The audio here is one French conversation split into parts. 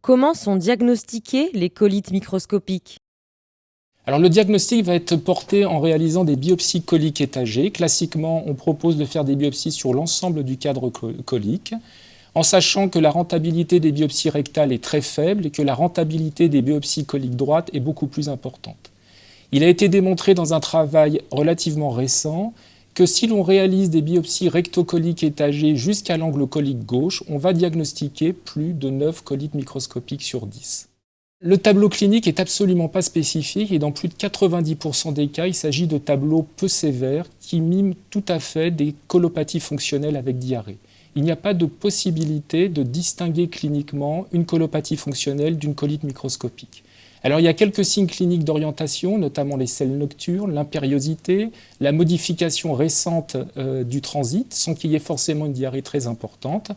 Comment sont diagnostiquées les colites microscopiques? Alors le diagnostic va être porté en réalisant des biopsies coliques étagées. Classiquement, on propose de faire des biopsies sur l'ensemble du cadre colique, en sachant que la rentabilité des biopsies rectales est très faible et que la rentabilité des biopsies coliques droites est beaucoup plus importante. Il a été démontré dans un travail relativement récent que si l'on réalise des biopsies rectocoliques étagées jusqu'à l'angle colique gauche, on va diagnostiquer plus de 9 colites microscopiques sur 10. Le tableau clinique est absolument pas spécifique et dans plus de 90% des cas, il s'agit de tableaux peu sévères qui miment tout à fait des colopathies fonctionnelles avec diarrhée. Il n'y a pas de possibilité de distinguer cliniquement une colopathie fonctionnelle d'une colite microscopique. Alors il y a quelques signes cliniques d'orientation, notamment les selles nocturnes, l'impériosité, la modification récente du transit, sans qu'il y ait forcément une diarrhée très importante.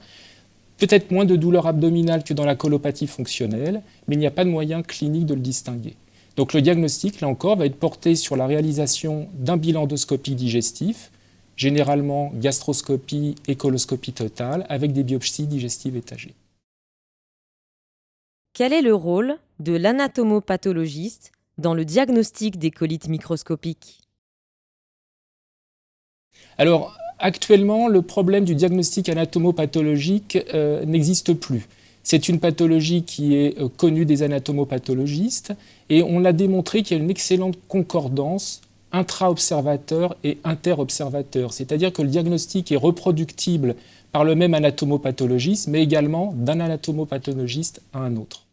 Peut-être moins de douleur abdominale que dans la colopathie fonctionnelle, mais il n'y a pas de moyen clinique de le distinguer. Donc le diagnostic, là encore, va être porté sur la réalisation d'un bilan endoscopique digestif, généralement gastroscopie et coloscopie totale, avec des biopsies digestives étagées. Quel est le rôle de l'anatomopathologiste dans le diagnostic des colites microscopiques? Alors, actuellement, le problème du diagnostic anatomopathologique n'existe plus. C'est une pathologie qui est connue des anatomopathologistes et on a démontré qu'il y a une excellente concordance intra-observateur et inter-observateur. C'est-à-dire que le diagnostic est reproductible par le même anatomopathologiste, mais également d'un anatomopathologiste à un autre.